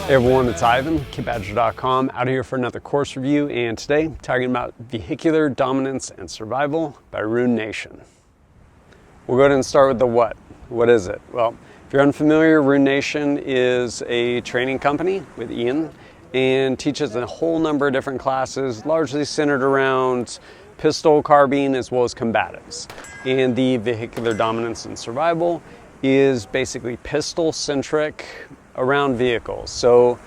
Hey everyone, it's Ivan, KidBadger.com, out here for another course review, and today talking about Vehicular Dominance and Survival by Runenation. We'll go ahead and start with the what. What is it? Well, if you're unfamiliar, Runenation is a training company with Ian and teaches a whole number of different classes, largely centered around pistol, carbine, as well as combatives. And the Vehicular Dominance and Survival is basically pistol-centric around vehicles. So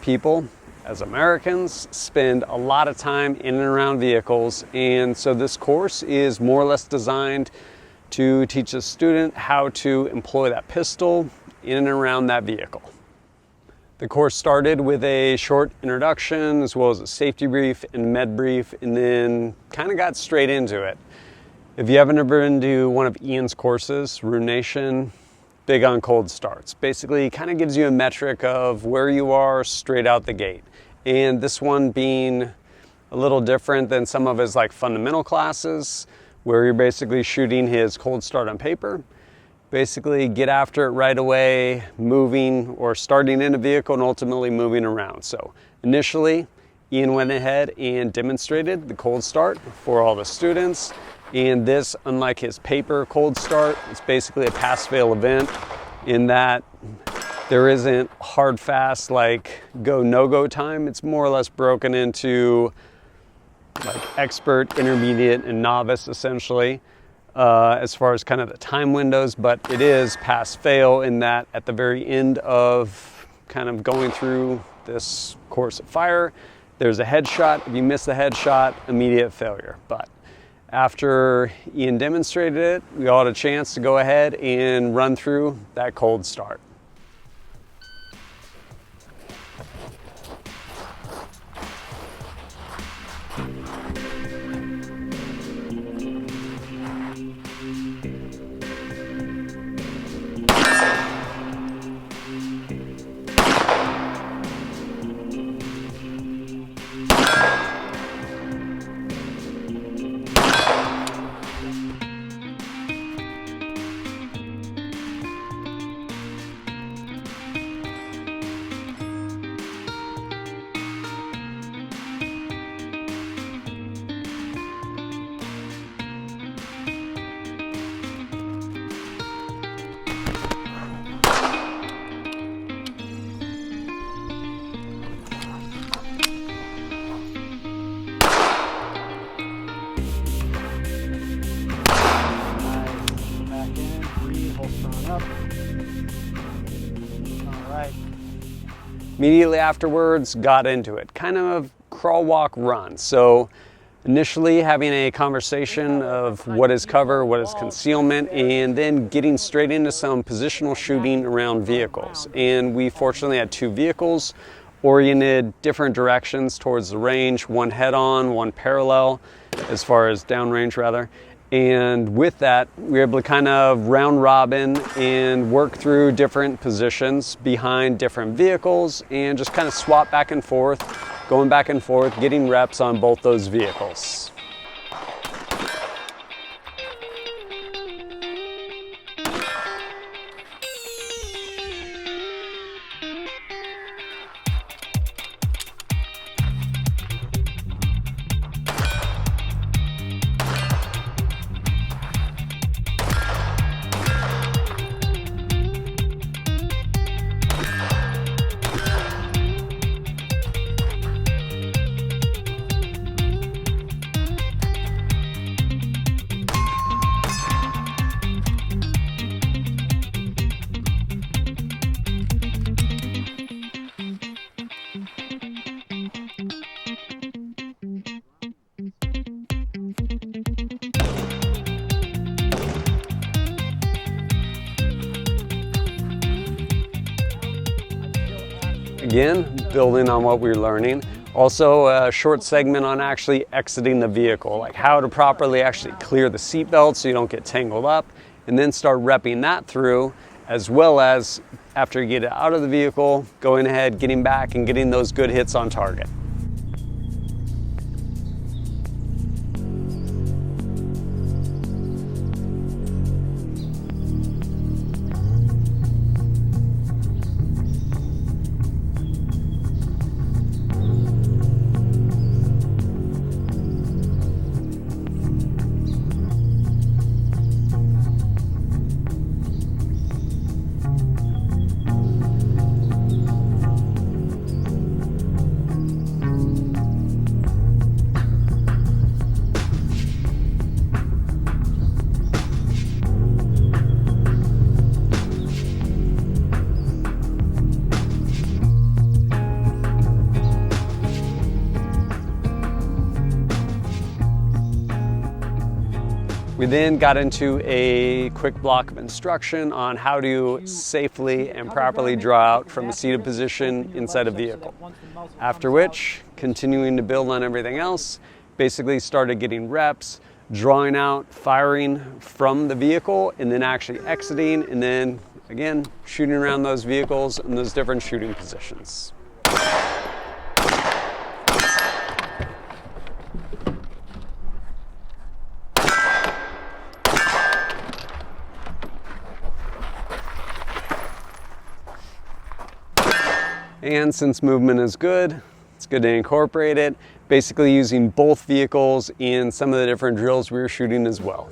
people, as Americans, spend a lot of time in and around vehicles, and so this course is more or less designed to teach a student how to employ that pistol in and around that vehicle. The course started with a short introduction as well as a safety brief and med brief, and then kind of got straight into it. If you haven't ever been to one of Ian's courses, Runenation, big on cold starts. Basically, kind of gives you a metric of where you are straight out the gate. And this one being a little different than some of his like fundamental classes, where you're basically shooting his cold start on paper. Basically, get after it right away, moving or starting in a vehicle and ultimately moving around. So initially, Ian went ahead and demonstrated the cold start for all the students. And this, unlike his paper cold start, it's basically a pass-fail event in that there isn't hard, fast, like go, no-go time. It's more or less broken into like expert, intermediate, and novice, essentially, as far as kind of the time windows. But it is pass-fail in that at the very end of kind of going through this course of fire, there's a headshot. If you miss the headshot, immediate failure. But after Ian demonstrated it, we all had a chance to go ahead and run through that cold start. Immediately afterwards, got into it. Kind of crawl, walk, run. So initially having a conversation of what is cover, what is concealment, and then getting straight into some positional shooting around vehicles. And we fortunately had two vehicles oriented different directions towards the range, one head-on, one parallel, as far as downrange rather. And with that, we were able to kind of round robin and work through different positions behind different vehicles and just kind of swap back and forth, going back and forth, getting reps on both those vehicles. Again, building on what we're learning. Also a short segment on actually exiting the vehicle, like how to properly actually clear the seatbelt so you don't get tangled up, and then start repping that through, as well as after you get out of the vehicle, going ahead, getting back and getting those good hits on target. We then got into a quick block of instruction on how to safely and properly draw out from a seated position inside a vehicle. After which, continuing to build on everything else, basically started getting reps, drawing out, firing from the vehicle, and then actually exiting, and then again, shooting around those vehicles in those different shooting positions. And since movement is good, it's good to incorporate it, basically using both vehicles in some of the different drills we were shooting as well.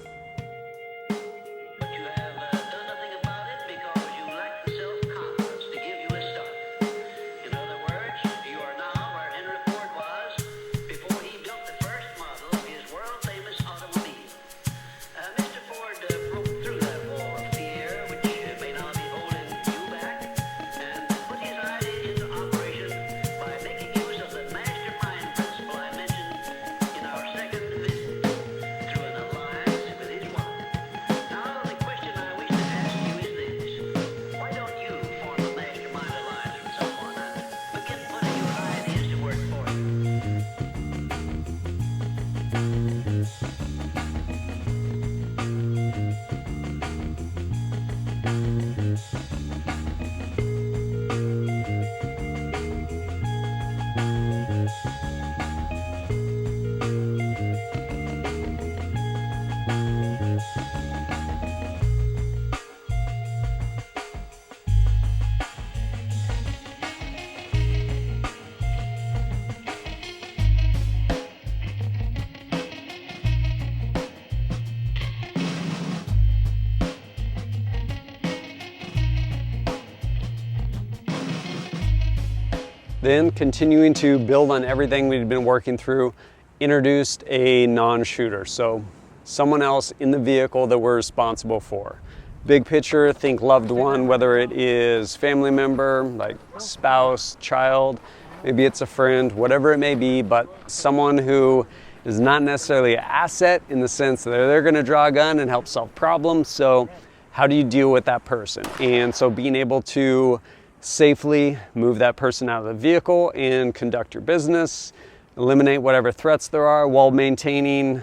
Then, continuing to build on everything we'd been working through, introduced a non-shooter. So someone else in the vehicle that we're responsible for. Big picture, think loved one, whether it is family member, like spouse, child, maybe it's a friend, whatever it may be, but someone who is not necessarily an asset in the sense that they're going to draw a gun and help solve problems. So how do you deal with that person? And so being able to safely move that person out of the vehicle and conduct your business, eliminate whatever threats there are while maintaining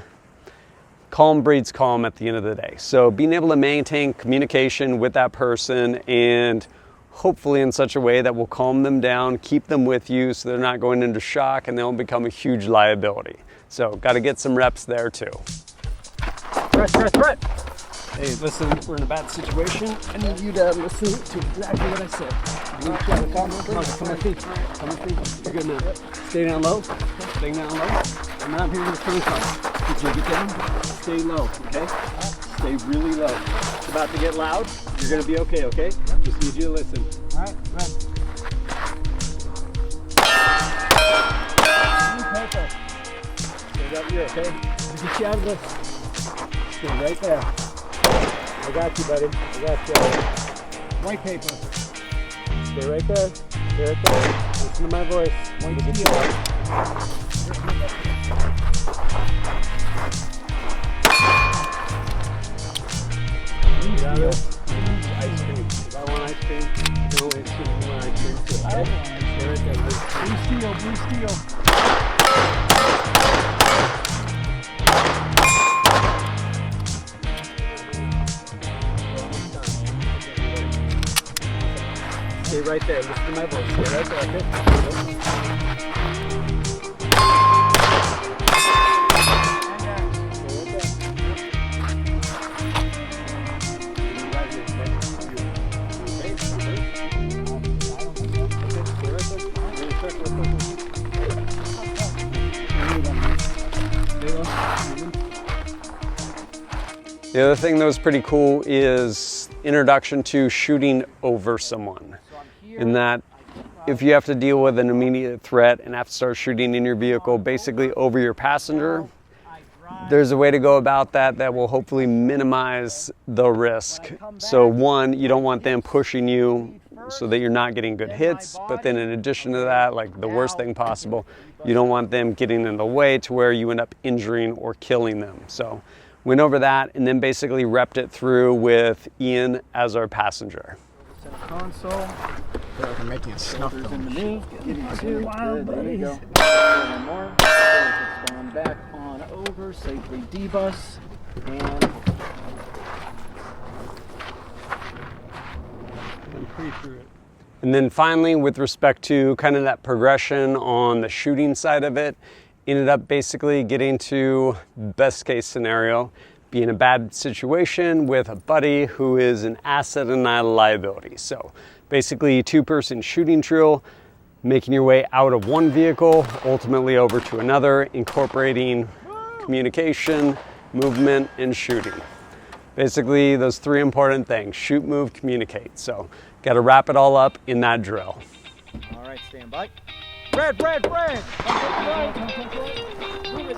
calm breeds calm at the end of the day. So being able to maintain communication with that person and hopefully in such a way that will calm them down, keep them with you so they're not going into shock and they don't become a huge liability. So got to get some reps there too. Threat. Hey, listen, we're in a bad situation. I need you to listen to exactly what I said. You need to shut the car. Come on, feet. Come on, feet. You're good now. Stay down low. Stay down low. I'm not here to the car. Did you get down? Stay low, okay? Stay really low. It's about to get loud. You're going to be okay, okay? Just need you to listen. All right, run. Stay up here, okay? I'll get you out of this. Stay right there. I got you, buddy. I got you. White paper. Stay right there. Stay right there. Listen to my voice. One to get you out. You got it. Ice cream. If I want ice cream, no ice cream. You want ice cream too. Okay? Stay right there. Blue steel. Stay right there. Listen to my voice. Stay right there. Okay? The other thing that was pretty cool is introduction to shooting over someone. In that if you have to deal with an immediate threat and have to start shooting in your vehicle basically over your passenger, there's a way to go about that that will hopefully minimize the risk. So one, you don't want them pushing you so that you're not getting good hits, but then in addition to that, like the worst thing possible, you don't want them getting in the way to where you end up injuring or killing them. So went over that, and then basically repped it through with Ian as our passenger. Center console. I can make you a snuff In the film. knee. Give you two wild There you buddies. go. One more. It's gone back on over. Safely debus. And I'm pretty sure it. And then finally, with respect to kind of that progression on the shooting side of it, ended up basically getting to best case scenario, be in a bad situation with a buddy who is an asset and not a liability. So basically 2-person shooting drill, making your way out of one vehicle, ultimately over to another, incorporating communication, movement, and shooting. Basically those 3 important things: shoot, move, communicate. So got to wrap it all up in that drill. all right, stand by. Red, red, red. Move it.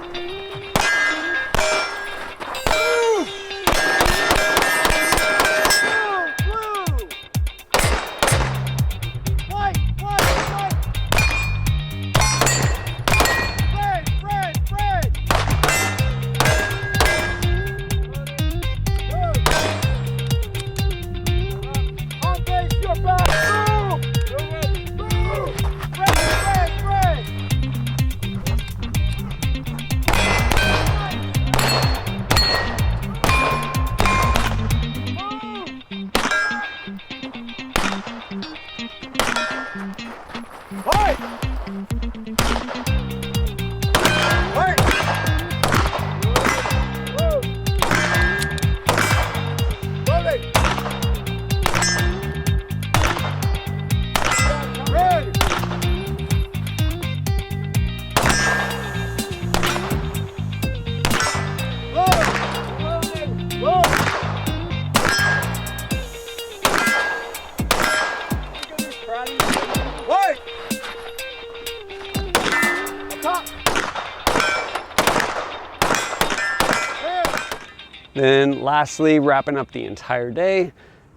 Then lastly, wrapping up the entire day,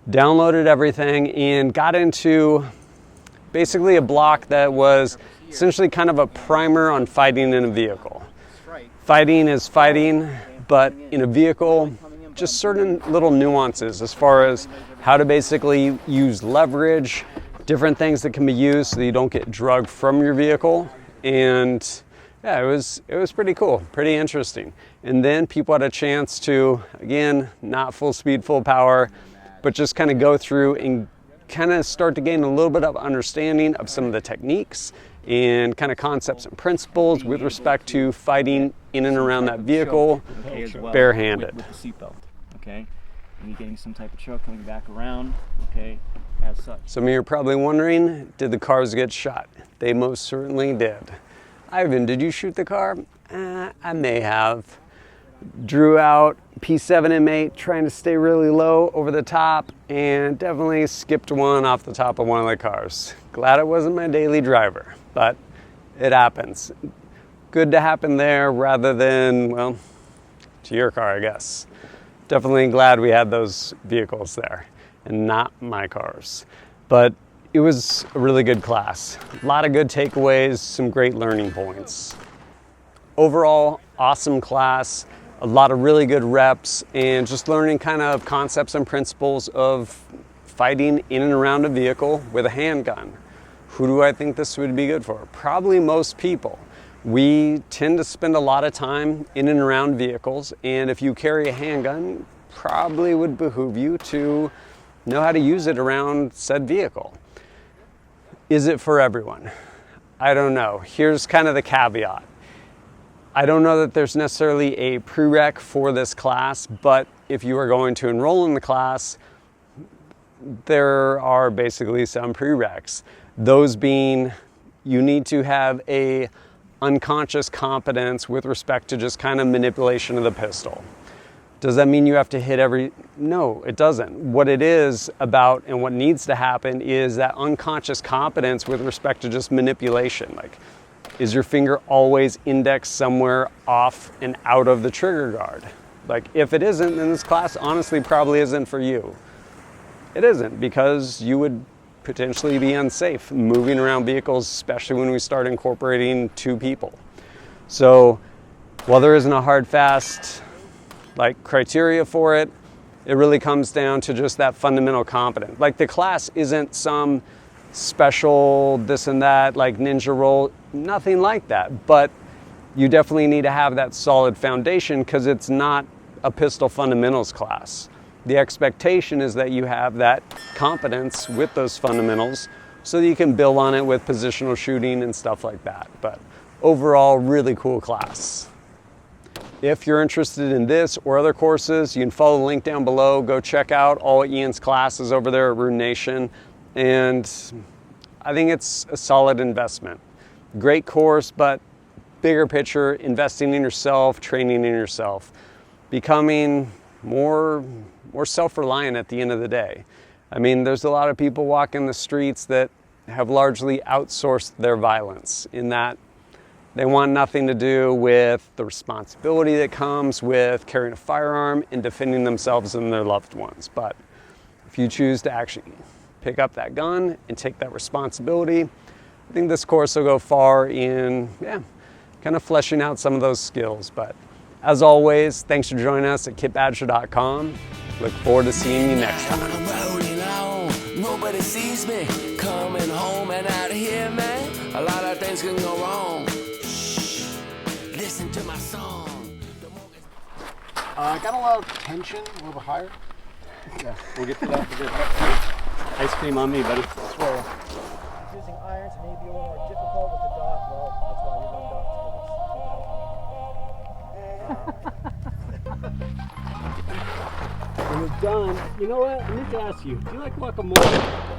downloaded everything and got into basically a block that was essentially kind of a primer on fighting in a vehicle. Fighting is fighting, but in a vehicle, just certain little nuances as far as how to basically use leverage, different things that can be used so you don't get drugged from your vehicle. And yeah, it was pretty cool, pretty interesting. And then people had a chance to, again, not full speed, full power, but just kind of go through and kind of start to gain a little bit of understanding of some of the techniques and kind of concepts and principles with respect to fighting in and around that vehicle barehanded. With the seatbelt, okay? And you're getting some type of choke coming back around, okay, as such. Some of you are probably wondering, did the cars get shot? They most certainly did. Ivan, did you shoot the car? I may have. Drew out P7 M8, trying to stay really low over the top, and definitely skipped one off the top of one of the cars. Glad it wasn't my daily driver, but it happens. Good to happen there rather than, well, to your car, I guess. Definitely glad we had those vehicles there and not my cars. But it was a really good class. A lot of good takeaways, some great learning points. Overall, awesome class. A lot of really good reps and just learning kind of concepts and principles of fighting in and around a vehicle with a handgun. Who do I think this would be good for? Probably most people. We tend to spend a lot of time in and around vehicles, and if you carry a handgun, probably would behoove you to know how to use it around said vehicle. Is it for everyone? I don't know. Here's kind of the caveat. I don't know that there's necessarily a prereq for this class, but if you are going to enroll in the class, there are basically some prereqs. Those being, you need to have a unconscious competence with respect to just kind of manipulation of the pistol. Does that mean you have to hit every? No, it doesn't. What it is about and what needs to happen is that unconscious competence with respect to just manipulation. Like, is your finger always indexed somewhere off and out of the trigger guard? Like, if it isn't, then this class honestly probably isn't for you. It isn't, because you would potentially be unsafe moving around vehicles, especially when we start incorporating 2 people. So while there isn't a hard, fast like criteria for it. It really comes down to just that fundamental competence. Like the class isn't some special this and that, like ninja roll, nothing like that. But you definitely need to have that solid foundation because it's not a pistol fundamentals class. The expectation is that you have that competence with those fundamentals so that you can build on it with positional shooting and stuff like that. But overall, really cool class. If you're interested in this or other courses, you can follow the link down below. Go check out all Ian's classes over there at Runenation. And I think it's a solid investment. Great course, but bigger picture, investing in yourself, training in yourself, becoming more self-reliant at the end of the day. I mean, there's a lot of people walking the streets that have largely outsourced their violence in that they want nothing to do with the responsibility that comes with carrying a firearm and defending themselves and their loved ones. But if you choose to actually pick up that gun and take that responsibility, I think this course will go far in, kind of fleshing out some of those skills. But as always, thanks for joining us at kitbadger.com. Look forward to seeing you next time. Nobody sees me coming home and out of here, man. A lot of things can go wrong. Shh, listen to my song. Got a lot of tension, a little bit higher. Yeah, we'll get to that. We'll get to that. Ice cream on me, buddy. Swear. Using irons may be a little more difficult with the dot. Well, that's why we run dots, because it's too When we're done, you know what? I need to ask you, do you like guacamole?